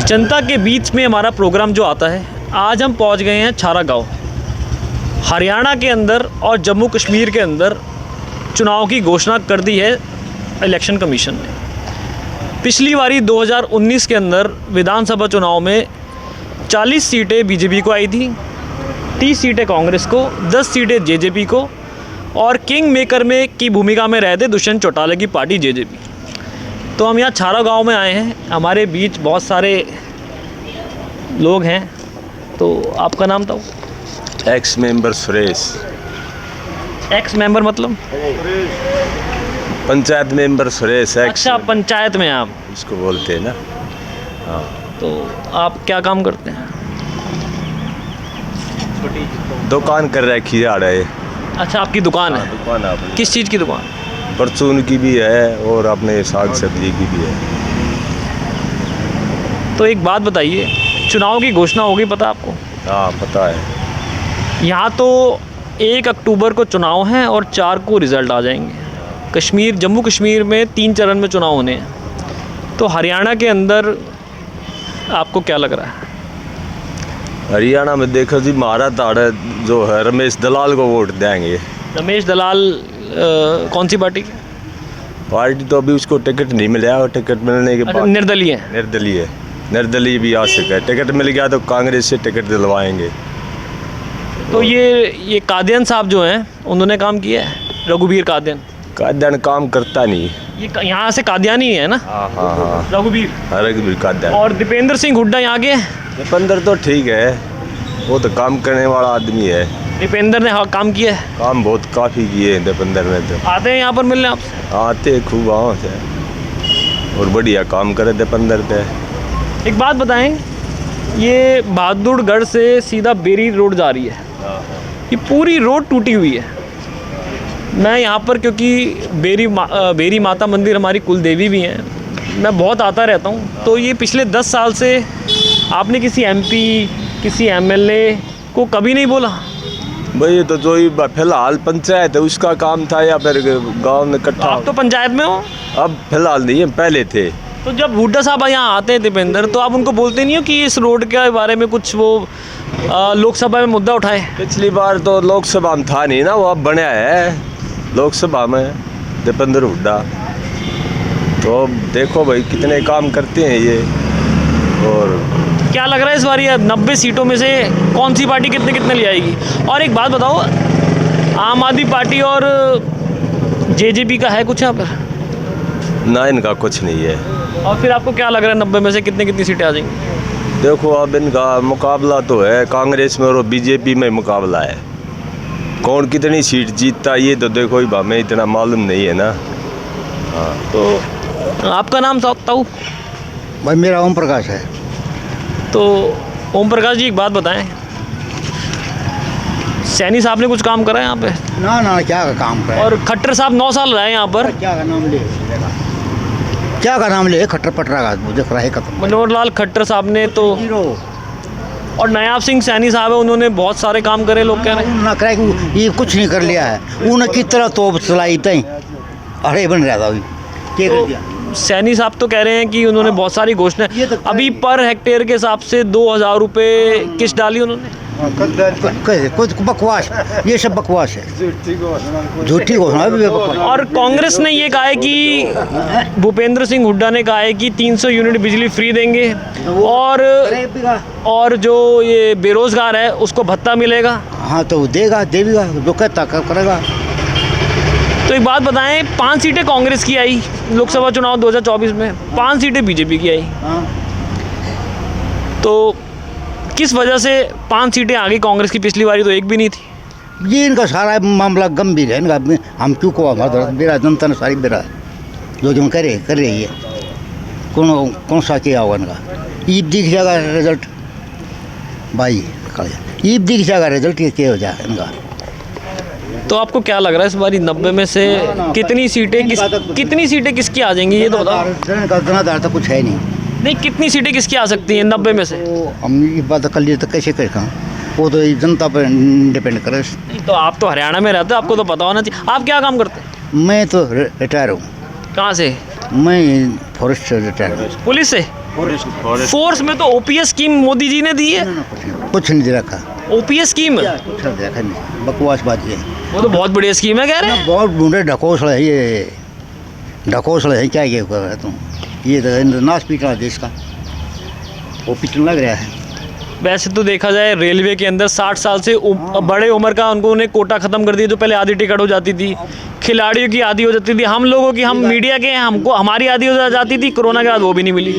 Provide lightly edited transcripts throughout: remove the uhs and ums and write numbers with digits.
जनता के बीच में हमारा प्रोग्राम जो आता है, आज हम पहुंच गए हैं छारा गांव। हरियाणा के अंदर और जम्मू कश्मीर के अंदर चुनाव की घोषणा कर दी है इलेक्शन कमीशन ने। पिछली बारी 2019 के अंदर विधानसभा चुनाव में 40 सीटें बीजेपी को आई थी, 30 सीटें कांग्रेस को, 10 सीटें जेजेपी को, और किंग मेकर में की भूमिका में रहते दुष्यंत चौटाला की पार्टी जेजेपी। तो हम यहाँ छारा गांव में आए हैं, हमारे बीच बहुत सारे लोग हैं। तो आपका नाम था? X member Suresh. X member मतलब? पंचायत मेंबर सुरेश। अच्छा, पंचायत में आप इसको बोलते हैं ना। हाँ। तो आप क्या काम करते हैं? दुकान कर रखी है आड़े। अच्छा, आपकी दुकान है? दुकान अपनी। किस चीज़ की दुकान? परचून की भी है और अपने साग सब्जी की भी है। तो एक बात बताइए, चुनाव की घोषणा होगी, पता आपको? हाँ पता है। यहाँ तो 1 अक्टूबर को चुनाव हैं और 4 को रिज़ल्ट आ जाएंगे। जम्मू कश्मीर में 3 चरण में चुनाव होने हैं। तो हरियाणा के अंदर आपको क्या लग रहा है? हरियाणा में देखो जी, महारा ताड़ा जो है रमेश दलाल को वोट देंगे। रमेश दलाल कौन सी पार्टी? पार्टी तो अभी उसको टिकट नहीं मिला, और टिकट मिलने के बाद निर्दलीय है। निर्दलीय भी आ सका है। टिकट मिल गया तो कांग्रेस से टिकट दिलवाएंगे। तो ये कादियान साहब जो हैं, उन्होंने काम किया है? रघुबीर कादियान काम करता नहीं। ये यहाँ से कादियानी है ना? हाँ। रघुबीर कादियान। और दीपेंद्र सिंह हुड्डा यहाँ के? दीपेंद्र तो ठीक है, वो तो काम करने वाला आदमी है। दीपेंद्र ने काम किया है? काम बहुत काफ़ी किए हैं दीपेंद्र ने तो। आते हैं यहाँ पर मिलने आपसे? आते खूब आओ से, और बढ़िया काम करे दीपेंद्र पे। एक बात बताएं, ये बहादुरगढ़ से सीधा बेरी रोड जा रही है, ये पूरी रोड टूटी हुई है। मैं यहाँ पर, क्योंकि बेरी माता मंदिर हमारी कुल देवी भी हैं, मैं बहुत आता रहता हूँ। तो ये पिछले 10 साल से आपने किसी एमपी, किसी एमएलए को कभी नहीं बोला? भाई तो जो फिलहाल पंचायत है उसका काम था, या फिर गांव में इकट्ठा? आप तो पंचायत में हो। अब फिलहाल नहीं है, पहले थे। तो जब हुड्डा साहब यहाँ आते हैं दीपेंद्र, तो आप उनको बोलते नहीं हो कि इस रोड के बारे में कुछ वो लोकसभा में मुद्दा उठाए? पिछली बार तो लोकसभा में था नहीं ना, वो अब बना है लोकसभा में दीपेंद्र हुड्डा। तो अब देखो भाई कितने काम करते हैं ये। और क्या लग रहा है इस बार ये 90 सीटों में से कौन सी पार्टी कितने ले आएगी? और एक बात बताओ, आम आदमी पार्टी और जेजेपी का है कुछ यहाँ पर? ना, इनका कुछ नहीं है। और फिर आपको क्या लग रहा है 90 में से कितनी सीटें आ जाएंगी? देखो अब इनका मुकाबला तो है कांग्रेस में और बीजेपी में मुकाबला है। कौन कितनी सीट जीतता ये तो देखो ही, हमें इतना मालूम नहीं है ना। हाँ। तो आपका नाम ताऊ? भाई मेरा ओम प्रकाश है। तो ओम प्रकाश जी, एक बात बताएं, सैनी साहब ने कुछ काम करा है यहाँ पे? ना क्या का काम करे। और खट्टर साहब 9 साल रहे यहाँ पर। क्या का नाम ले खट्टर पटरा का देख रहा है खत्म। मनोहर लाल खट्टर साहब ने तो, और नायाब सिंह सैनी साहब है, उन्होंने बहुत सारे काम करे, लोग कह रहे हैं। ना करे ये कुछ नहीं कर लिया है। उन्हें किस तरह तोप चलाई तई अरे बन रहा था अभी क्या कर दिया। सैनी साहब तो कह रहे हैं कि उन्होंने बहुत सारी घोषणाएं, अभी पर हेक्टेयर के हिसाब से 2000 रुपये किस्त डाली उन्होंने। कुछ बकवास, ये सब बकवास है, झूठी घोषणा भी बकवास। और कांग्रेस ने ये कहा है कि भूपेंद्र सिंह हुड्डा ने कहा है कि 300 यूनिट बिजली फ्री देंगे, और जो ये बेरोजगार है उसको भत्ता मिलेगा। हाँ तो देगा, देगा, जो कहता करेगा। तो एक बात बताएं, 5 सीटें कांग्रेस की आई लोकसभा चुनाव 2024 में, 5 सीटें बीजेपी की आई। तो किस वजह से 5 सीटें आ गई कांग्रेस की? पिछली बारी तो एक भी नहीं थी। ये इनका सारा मामला गंभीर है इनका। हम क्यों को हमारा बेरा जनता ने सारी बेरा जो कर रही है। कौन सा किया होगा इनका? ईद दिख जाएगा रिजल्ट भाई, ईद दिख जाएगा रिजल्ट, ये क्या हो जाएगा इनका। तो आपको क्या लग रहा है इस बारी 90 में से कितनी सीटें किसकी आ जाएंगी, ये तो बताओ। जनाधार तो कुछ है नहीं, कितनी सीटें किसकी आ सकती हैं 90 में से? हम ये बात कर लिए तो कैसे कर, वो तो जनता पर डिपेंड करे। तो आप तो हरियाणा में रहते हो, आपको तो पता होना चाहिए। आप क्या काम करते हैं? मैं तो रिटायर हूँ। कहाँ से? मैं फॉरेस्ट से रिटायर। पुलिस से? फोर्स में तो ओपीएस स्कीम मोदी जी ने दी है। कुछ नहीं दे रखा, ओपीएस स्कीम कुछ नहीं दे रखा, नहीं बकवास बात ये। वो तो बहुत बढ़िया स्कीम है कह रहे हैं। बहुत ढूंढे ढकोसला है ये, ढकोसला है क्या ये कर रहा तुम, ये तो नाश पीट रहा देश का, वो पीटने लग रहा है। वैसे तो देखा जाए रेलवे के अंदर 60 साल से बड़े उम्र का उन्होंने कोटा ख़त्म कर दिया, जो पहले आधी टिकट हो जाती थी, खिलाड़ियों की आधी हो जाती थी, हम लोगों की, हम मीडिया के हैं, हमको हमारी आधी हो जाती थी। कोरोना के बाद वो भी नहीं मिली।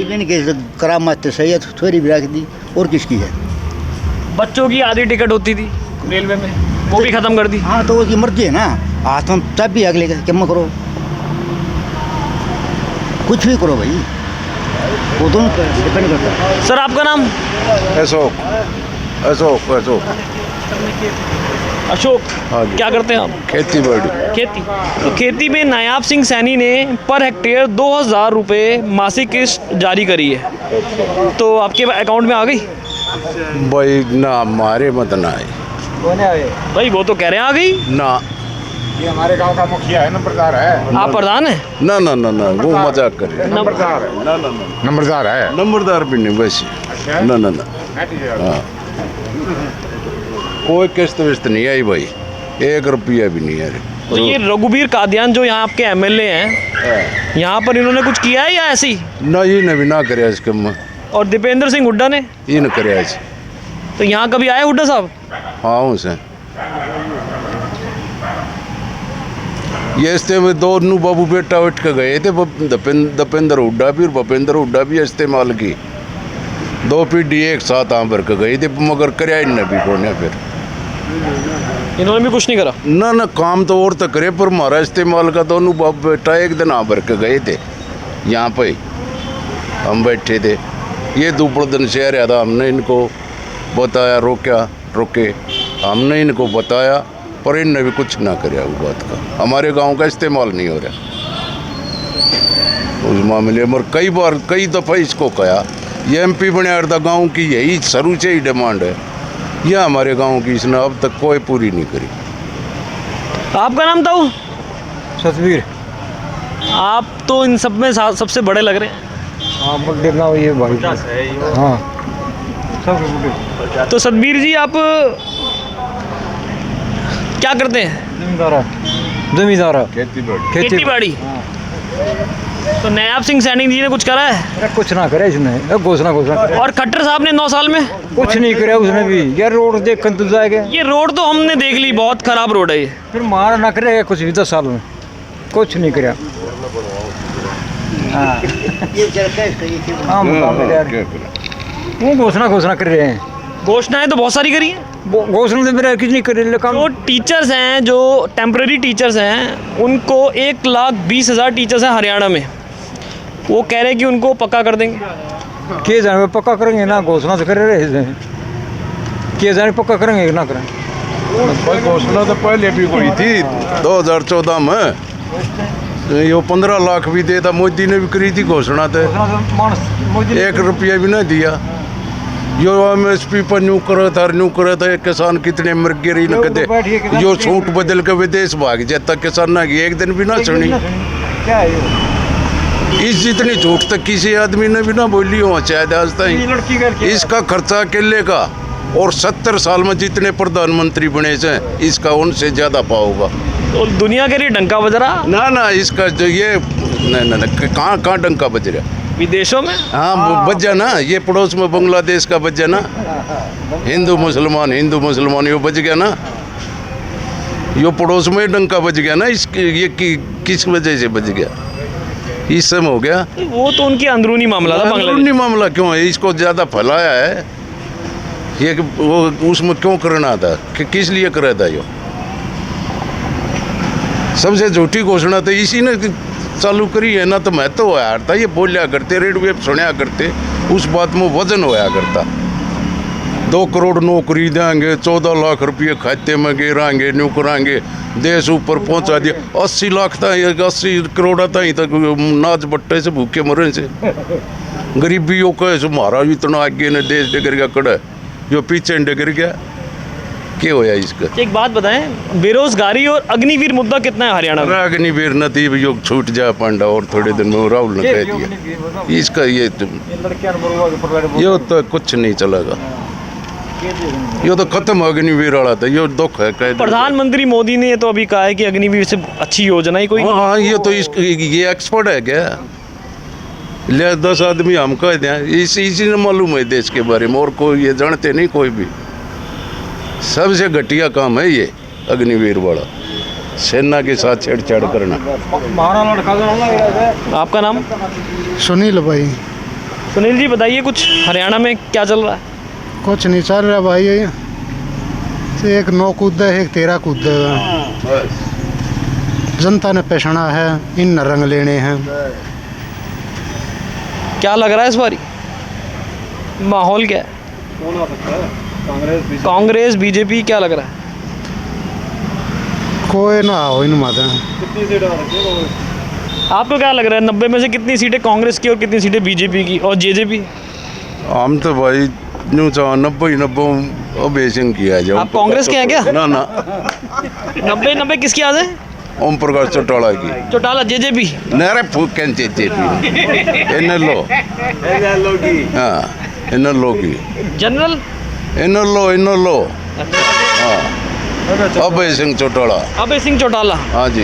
करामात सही है, थोड़ी भी रख दी, और किसकी है? बच्चों की आधी टिकट होती थी रेलवे में, वो भी ख़त्म कर दी। हाँ तो उसकी मर्जी है ना, हाथ में तब भी अगले का क्या करो, कुछ भी करो भाई, वो दोनों डिपेंड करता है। सर आपका नाम? अशोक। अशोक अशोक अशोक। हाँ जी। क्या करते हैं आप? खेती बाड़ी। खेती। तो खेती में नायाब सिंह सैनी ने पर हेक्टेयर 2000 रुपये मासिक किस्त जारी करी है, तो आपके अकाउंट में आ गई? भाई ना हमारे मत ना है भाई वो तो कह रहे हैं आ गई ना, ये हमारे गांव का मुखिया है, नंबरदार है। आप प्रधान हैं? ना ना ना ना, वो मजाक कर रहे हैं। नंबरदार है। ना ना ना, नंबरदार है। नंबरदार भी नहीं वैसे। ना ना ना, हाँ कोई किस्त विस्त नहीं आई भाई, 1 रुपया भी नहीं है। तो ये रघुबीर कादियान जो यहाँ आपके एमएलए हैं, यहाँ पर इन्होंने कुछ किया है या ऐसे ही? ना ये ने भी ना करे इसके में, और दीपेंद्र सिंह हुड्डा ने? ये न करे आज। तो यहाँ कभी आए हुड्डा साहब? हाँ उसे ये इस्ते में दोनों बाबू बेटा उठ के गए थे, दीपेंद्र हुड्डा भी और भूपेंद्र हुड्डा भी इस्तेमाल की, 2 पीढ़ी एक साथ आम भर के गई थी, मगर कराया इन्हें भी कोने फिर इन्होंने भी कुछ नहीं करा? ना ना, काम तो और तो करे पर हमारा इस्तेमाल का दोनों बाप बेटा एक दिन आम भर के गए थे, यहाँ पे हम बैठे थे, ये दुपड़ दिन से रहा था, हमने इनको बताया, रोके हमने इनको बताया, पर इनने भी कुछ ना कराया वो बात का, हमारे गांव का इस्तेमाल नहीं हो रहा उस मामले में। कई बार कई दफ़ा इसको कहा, ये एमपी बना था गांव की, यही शुरू से ही डिमांड है, यह हमारे गांव की इसने अब तक कोई पूरी नहीं करी। आपका नाम था? सतवीर। आप तो इन सब में सबसे बड़े लग रहे हैं। हाँ बर्थडे बनाओ ये भाई। हाँ सब। तो सतबीर जी आप क्या करते हैं? जमींदार खेती बाड़ी। तो नायाब सिंह सैनी जी ने कुछ करा है? कुछ ना करे इसने, घोषणा करे। और खट्टर साहब ने 9 साल में कुछ नहीं करे उसने भी। यार रोड देख कर तू जाएगा, ये रोड तो हमने देख ली, बहुत खराब रोड है ये। फिर मार ना करेगा कुछ भी 10 साल में, कुछ नहीं करे। वो घोषणा कर रहे हैं। घोषणाएं तो बहुत सारी करी हैं। घोषणा तो मेरा कुछ नहीं करे। जो टीचर्स हैं, जो टेम्परेरी टीचर्स हैं, उनको 1,20,000 टीचर्स हैं हरियाणा में, वो कह रहे हैं कि उनको पक्का कर देंगे। के जाने पक्का करेंगे ना, घोषणा तो कर रहे हैं, के जाने पक्का करेंगे ना करें। घोषणा तो पहले भी हुई थी 2014 में, ये 15 लाख भी दे था, मोदी ने भी करी थी घोषणा, तो 1 रुपया भी नहीं दिया। यो MSP पर न्यू करा था, किसान कितने मर गए रही न कदे, यो छूट बदल के विदेश भाग जाता किसान ना, एक दिन भी ना सुनी। इस जितनी झूठ तक किसी आदमी ने भी ना बोली हो शायद आज तक। इसका खर्चा अकेले का, और 70 साल में जितने प्रधानमंत्री बने से इसका उनसे ज्यादा पाओगा। तो दुनिया के लिए डंका बज रहा? ना इसका जो ये कहाँ डंका बज रहा? विदेशों में। हाँ बजा ना, ये पड़ोस में बांग्लादेश का बजा ना, हिंदू मुसलमान ये बज गया ना, यो पड़ोस में डंका बज गया ना। ये किस वजह से बज गया? इस समय हो गया। वो तो उनकी अंदरूनी मामला था। अंदरूनी मामला क्यों है? इसको ज़्यादा फैलाया है ये, वो उसमें क्यों करना था, किस लिए करा था? यो सबसे झूठी घोषणा तो इसी ने चालू करी है ना, तो मैं तो होया था, ये बोलिया करते, रेडियो सुनया करते, उस बात में वजन होया करता। 2 करोड़ नौकरी देंगे, 14 लाख रुपये खाते में गिराएंगे, न्यू कराएंगे, देश ऊपर पहुंचा दिया। 80 लाख तक 80 करोड़ तक नाच बट्टे से भूखे मरे से, गरीबियों का महाराज इतना आगे ने देश डगर गया, कड़ा जो पीछे डगर गया। क्या होया इसका? एक बात बताएं, बेरोजगारी और अग्निवीर मुद्दा कितना है हरियाणा में? अग्निवीर नतीब योग छूट जा पांडा और थोड़े दिन में राहुल ने कह दिया इसका ये तो कुछ नहीं चलेगा, ये तो खत्म अग्निवीर वाला था, ये दुख है कह दिया। प्रधानमंत्री मोदी ने तो अभी कहा है कि अग्निवीर से अच्छी योजना ही कोई हाँ ये तो ये एक्सपर्ट है क्या? ले 10 आदमी हम कह दें, इसी ने मालूम है देश के बारे में, और कोई ये जानते नहीं कोई भी। सबसे घटिया काम है ये अग्निवीर वाला, सेना के साथ छेड़छाड़ करना। आपका नाम? सुनील भाई। सुनील जी बताइए, कुछ हरियाणा में क्या चल रहा है? कुछ नहीं चल रहा भाई, एक 9 कूदा है, एक 13 कूदेगा। जनता ने पेशना है, इन रंग लेने हैं। क्या लग रहा है इस बारी माहौल क्या है? कांग्रेस बीजेपी क्या लग रहा है? कोई ना हो इन माता। आपको क्या लग रहा है 90 में से कितनी सीटें कांग्रेस की और कितनी सीटें बीजेपी की और जेजेपी? हम तो भाई न्यू 90 अभेशन किया जाओ। आप कांग्रेस के हैं क्या? ना ना 90 किसकी याद है? ओम प्रकाश चौटाला की। चौटाला जेजेपी? नरे फूकें जेजेपी एनएलओ। हाँ एनएलओ की। जनरल? एनएलओ हाँ अभय सिंह चौटाला। अभय सिंह चौटाला। हाँ जी,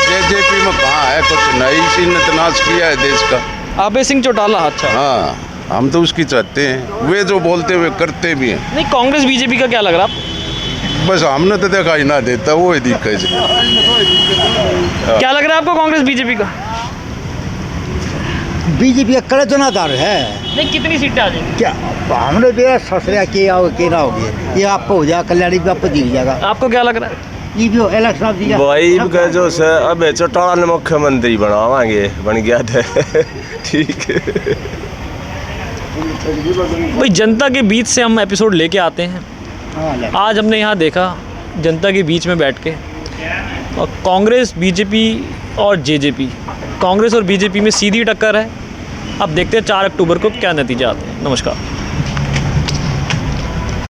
जेजेपी में कहाँ है कुछ नहीं, इसी ने तनाश किया है देश का। अभय सिंह चौटाला, अच्छा। हाँ हम तो उसकी चाहते हैं, वे जो बोलते हुए करते भी हैं। नहीं, कांग्रेस बीजेपी का क्या लग रहा है? बस हमने तो देखा ही ना देता, वो ही दिक्कत है। क्या लग रहा है आपको कांग्रेस बीजेपी का? बीजेपी का कड़े चुनादार है। नहीं, कितनी सीटें आ जाएंगी? क्या हमने भी ससुरा के आओ के ना होगी, ये आपको हो जाएगा, कल्याणी भी आपको दिख जाएगा। आपको क्या लग रहा है? ये भी इलेक्शन आप दिया भाई का जो से अब चौटाला ने मुख्यमंत्री बनावांगे, बन गया था। ठीक है भाई, जनता के बीच से हम एपिसोड लेके आते हैं। आज हमने यहाँ देखा जनता के बीच में बैठ के, और कांग्रेस बीजेपी और जेजेपी, कांग्रेस और बीजेपी में सीधी टक्कर है। अब देखते हैं 4 अक्टूबर को क्या नतीजा आते हैं। नमस्कार।